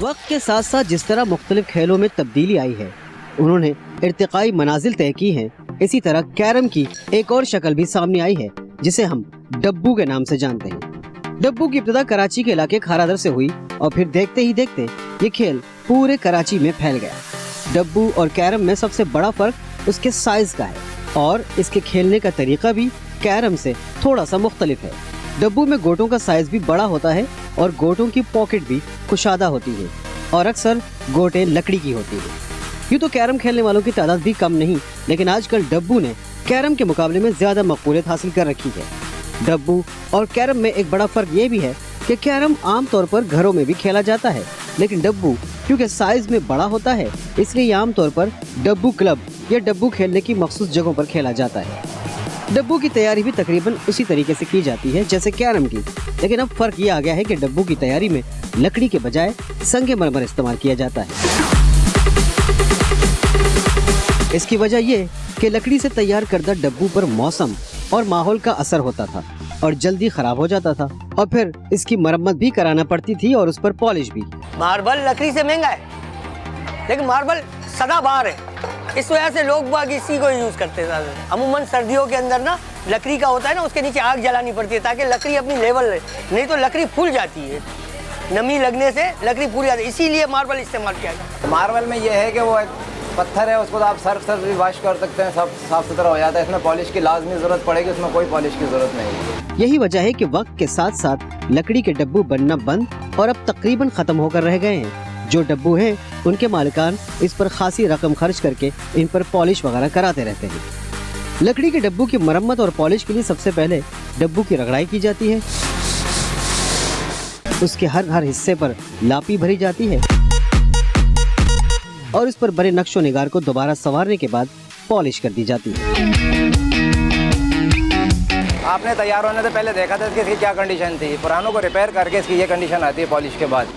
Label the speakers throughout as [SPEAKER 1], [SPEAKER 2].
[SPEAKER 1] वक्त के साथ साथ जिस तरह मुख्तलिफ खेलों में तब्दीली आई है, उन्होंने इर्तिकाई मनाजिल तय की हैं, इसी तरह कैरम की एक और शक्ल भी सामने आई है जिसे हम डब्बू के नाम से जानते हैं। डब्बू की इब्तिदा कराची के इलाके खारादर से हुई और फिर देखते ही देखते ये खेल पूरे कराची में फैल गया। डब्बू और कैरम में सबसे बड़ा फर्क उसके साइज का है और इसके खेलने का तरीका भी कैरम से थोड़ा सा मुख्तलिफ है। डब्बू में गोटों का साइज भी बड़ा होता है और गोटों की पॉकेट भी कुशादा होती है और अक्सर गोटे लकड़ी की होती है। यूँ तो कैरम खेलने वालों की तादाद भी कम नहीं, लेकिन आजकल डब्बू ने कैरम के मुकाबले में ज्यादा मकबूलियत हासिल कर रखी है। डब्बू और कैरम में एक बड़ा फर्क ये भी है कि कैरम आमतौर पर घरों में भी खेला जाता है, लेकिन डब्बू क्योंकि साइज में बड़ा होता है इसलिए ये आमतौर पर डब्बू क्लब या डब्बू खेलने की मखसूस जगहों पर खेला जाता है। डब्बू की तैयारी भी तकरीबन उसी तरीके से की जाती है जैसे कैरम की, लेकिन अब फर्क ये आ गया है कि डब्बू की तैयारी में लकड़ी के बजाय संगमरमर इस्तेमाल किया जाता है। इसकी वजह ये कि लकड़ी से तैयार करदा डब्बू पर मौसम और माहौल का असर होता था और जल्दी खराब हो जाता था और फिर इसकी मरम्मत भी कराना पड़ती थी और उस पर पॉलिश भी।
[SPEAKER 2] मार्बल लकड़ी से महंगा है, लेकिन मार्बल सदाबहार है, इस वजह से लोग बाग इसी को यूज करते हैं। अमूमन सर्दियों के अंदर ना लकड़ी का होता है ना, उसके नीचे आग जलानी पड़ती है ताकि लकड़ी अपनी लेवल रहे, नहीं तो लकड़ी फूल जाती है, नमी लगने से लकड़ी फूल जाती है, इसीलिए मार्बल इस्तेमाल किया जाता है।
[SPEAKER 3] मार्बल में यह है कि वो एक पत्थर है, उसको तो आप सर्फ से भी वॉश कर सकते हैं, सब साफ सुथरा हो जाता है। इसमें पॉलिश की लाजमी जरूरत पड़ेगी, उसमें कोई पॉलिश की जरूरत नहीं है।
[SPEAKER 1] यही वजह है कि वक्त के साथ साथ लकड़ी के डब्बू बनना बंद और अब तकरीबन खत्म होकर रह गए हैं। जो डब्बू हैं उनके मालिकान इस पर खासी रकम खर्च करके इन पर पॉलिश वगैरह कराते रहते हैं। लकड़ी के डब्बू की मरम्मत और पॉलिश के लिए सबसे पहले डब्बू की रगड़ाई की जाती है, उसके हर हिस्से पर लापी भरी जाती है और इस पर बने नक्शो निगार को दोबारा संवारने के बाद पॉलिश कर दी जाती है।
[SPEAKER 3] आपने तैयार होने से पहले देखा था कि इसकी क्या कंडीशन थी, पुरानों को रिपेयर करके इसकी ये कंडीशन आती है पॉलिश के बाद।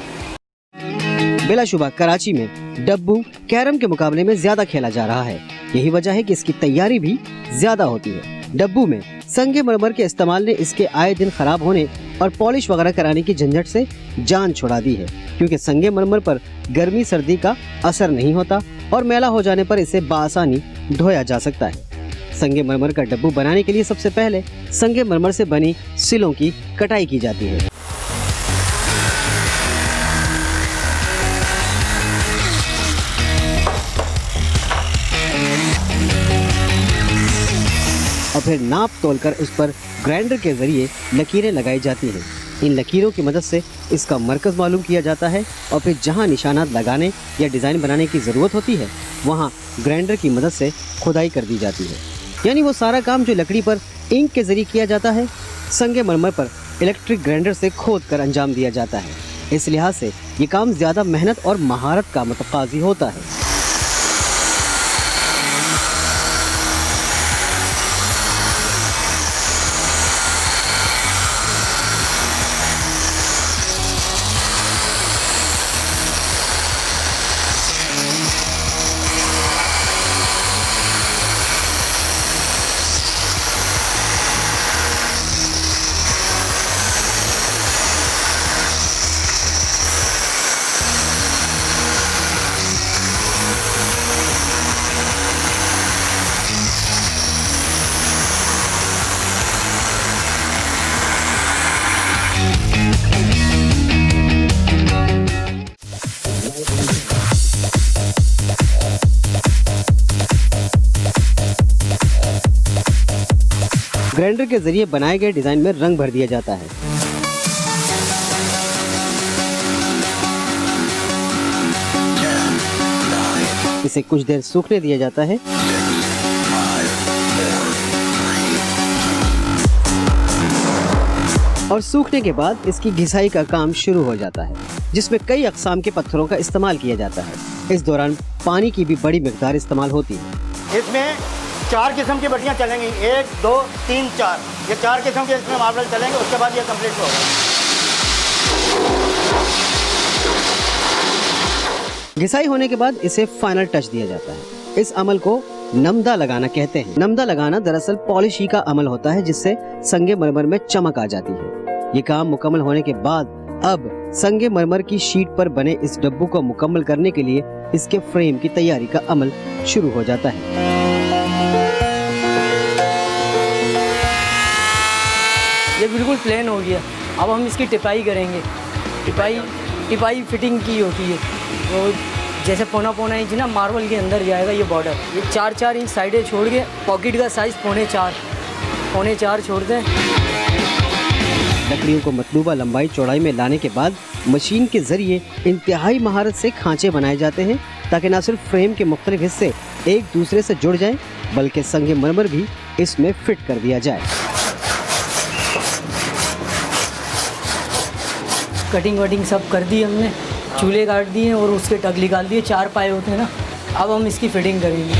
[SPEAKER 1] बिलाशुबा कराची में डब्बू कैरम के मुकाबले में ज्यादा खेला जा रहा है। यही वजह है कि इसकी तैयारी भी ज्यादा होती है। डब्बू में संगमरमर के इस्तेमाल ने इसके आए दिन खराब होने और पॉलिश वगैरह कराने की झंझट से जान छुड़ा दी है, क्योंकि संगमरमर पर गर्मी सर्दी का असर नहीं होता और मैला हो जाने पर इसे बासानी धोया जा सकता है। संगमरमर का डब्बू बनाने के लिए सबसे पहले संगमरमर से बनी सिलों की कटाई की जाती है। और फिर नाप तोलकर उस पर ग्राइंडर के जरिए लकीरें लगाई जाती हैं। इन लकीरों की मदद से इसका मरकज़ मालूम किया जाता है और फिर जहां निशानात लगाने या डिज़ाइन बनाने की ज़रूरत होती है वहां ग्राइंडर की मदद से खुदाई कर दी जाती है। यानी वो सारा काम जो लकड़ी पर इंक के जरिए किया जाता है, संगमरमर पर इलेक्ट्रिक ग्राइंडर से खोद कर अंजाम दिया जाता है। इस लिहाज से ये काम ज़्यादा मेहनत और महारत का मुतकाज़ी होता है। ग्राइंडर के जरिए बनाए गए डिजाइन में रंग भर दिया जाता है। इसे कुछ देर सूखने दिया जाता है और सूखने के बाद इसकी घिसाई का काम शुरू हो जाता है, जिसमें कई अक़साम के पत्थरों का इस्तेमाल किया जाता है। इस दौरान पानी की भी बड़ी मिक़दार इस्तेमाल होती है।
[SPEAKER 4] इसमें 4 किस्म की भट्टियाँ चलेंगी, 1, 2, 3, 4, ये 4 किस्म के इसमें मार्बल चलेंगे, उसके बाद ये कंप्लीट होगा।
[SPEAKER 1] घिसाई होने के बाद इसे फाइनल टच दिया जाता है। इस अमल को नमदा लगाना कहते हैं। नमदा लगाना दरअसल पॉलिश ही का अमल होता है, जिससे संगमरमर में चमक आ जाती है। ये काम मुकम्मल होने के बाद अब संगे मरमर की शीट पर बने इस डब्बू को मुकम्मल करने के लिए इसके फ्रेम की तैयारी का अमल शुरू हो जाता है।
[SPEAKER 5] ये बिल्कुल प्लेन हो गया। अब हम इसकी टिपाई करेंगे। टिपाई फिटिंग की होती है। वो जैसे पौना इंच ना मार्बल के अंदर जाएगा ये बॉर्डर। ये 4-4 इंच साइडें छोड़ के पॉकेट का साइज़ 4.5 छोड़ते हैं।
[SPEAKER 1] लकड़ियों को मतलूबा लंबाई चौड़ाई में लाने के बाद मशीन के जरिए इंतहाई महारत से खांचे बनाए जाते हैं, ताकि न सिर्फ फ्रेम के मुख्तलिफ हिस्से एक दूसरे से जुड़ जाएं, बल्कि संगे मरमर भी इसमें फिट कर दिया जाए।
[SPEAKER 5] कटिंग वटिंग सब कर दी हमने, चूल्हे काट दिए और उसके टग निकाल दिए। 4 पाए होते हैं ना। अब हम इसकी फिटिंग करेंगे।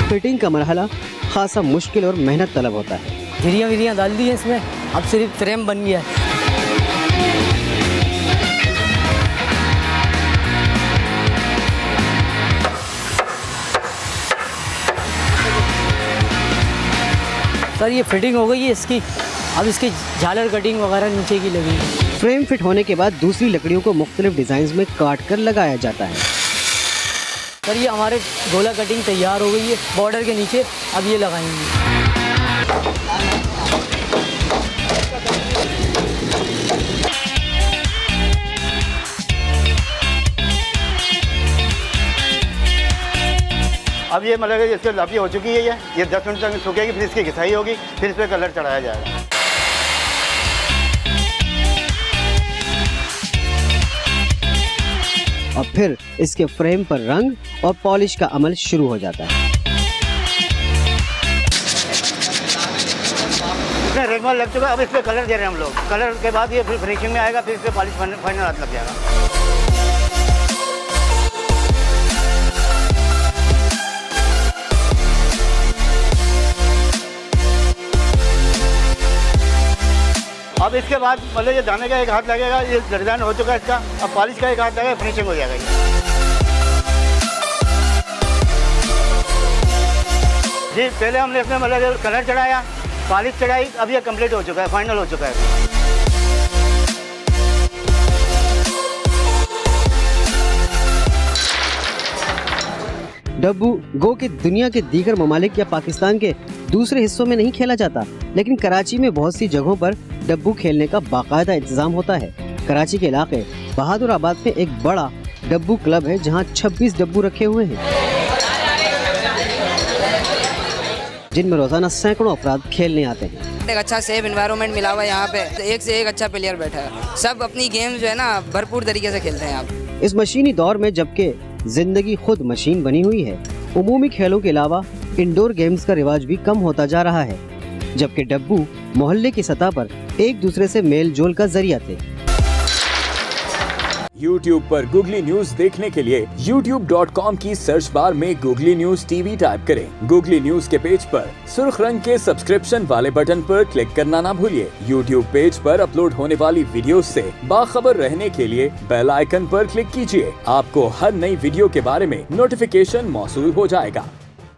[SPEAKER 1] फिटिंग का मरहला खासा मुश्किल और मेहनत तलब होता है।
[SPEAKER 5] झिरियाँ डाल दी हैं इसमें। अब सिर्फ फ्रेम बन गया है। सर ये फिटिंग हो गई है इसकी। अब इसकी झालर कटिंग वगैरह नीचे की लगेगी।
[SPEAKER 1] फ्रेम फिट होने के बाद दूसरी लकड़ियों को मुख्तलिफ डिजाइन में काट कर लगाया जाता है।
[SPEAKER 5] सर ये हमारे गोला कटिंग तैयार हो गई है बॉर्डर के नीचे। अब ये लगाएंगे।
[SPEAKER 4] अब ये मतलब इसकी लापी हो चुकी है। ये 10 मिनट तक सूखेगी, फिर इसकी घिसाई होगी, फिर इस पर कलर चढ़ाया जाएगा।
[SPEAKER 1] और फिर इसके फ्रेम पर रंग और पॉलिश का अमल शुरू हो जाता है।
[SPEAKER 4] रेगमाल लग चुका है। अब इस पर कलर दे रहे हैं हम लोग। कलर के बाद ये फिर फिनिशिंग में आएगा, फिर इस पर पॉलिश फाइनल हाथ लग जाएगा। अब इसके बाद मतलब ये दाने का एक हाथ लगेगा, ये डिजाइन हो चुका है इसका। अब पॉलिश का एक हाथ लगेगा, फिनिशिंग हो जाएगा ये। जी पहले हमने इसमें मतलब कलर चढ़ाया, पॉलिश चढ़ाई। अब ये कंप्लीट हो चुका है, फाइनल हो चुका है।
[SPEAKER 1] डब्बू गो के दुनिया के दीगर ममालिक या पाकिस्तान के दूसरे हिस्सों में नहीं खेला जाता, लेकिन कराची में बहुत सी जगहों पर डब्बू खेलने का बाकायदा इंतजाम होता है। कराची के इलाके बहादुराबाद में एक बड़ा डब्बू क्लब है, जहां 26 डब्बू रखे हुए हैं, जिनमें रोजाना सैकड़ों अफराद खेलने आते हैं।
[SPEAKER 6] एक अच्छा सेफ एनवायरनमेंट मिला हुआ है यहाँ पे। एक से एक अच्छा प्लेयर बैठा है। सब अपनी गेम जो है ना भरपूर तरीके से खेलते हैं यहाँ।
[SPEAKER 1] इस मशीनी दौर में जबकि जिंदगी खुद मशीन बनी हुई है, उमूमी खेलों के अलावा इंडोर गेम्स का रिवाज भी कम होता जा रहा है, जबकि डब्बू मोहल्ले की सतह पर एक दूसरे से मेल जोल का जरिया थे।
[SPEAKER 7] YouTube पर गूगली न्यूज देखने के लिए youtube.com की सर्च बार में गूगली न्यूज टीवी टाइप करें। गूगली न्यूज के पेज पर सुर्ख रंग के सब्सक्रिप्शन वाले बटन पर क्लिक करना ना भूलिए। YouTube पेज पर अपलोड होने वाली वीडियोस से बाखबर रहने के लिए बेल आइकन पर क्लिक कीजिए। आपको हर नई वीडियो के बारे में नोटिफिकेशन मौसूल हो जाएगा।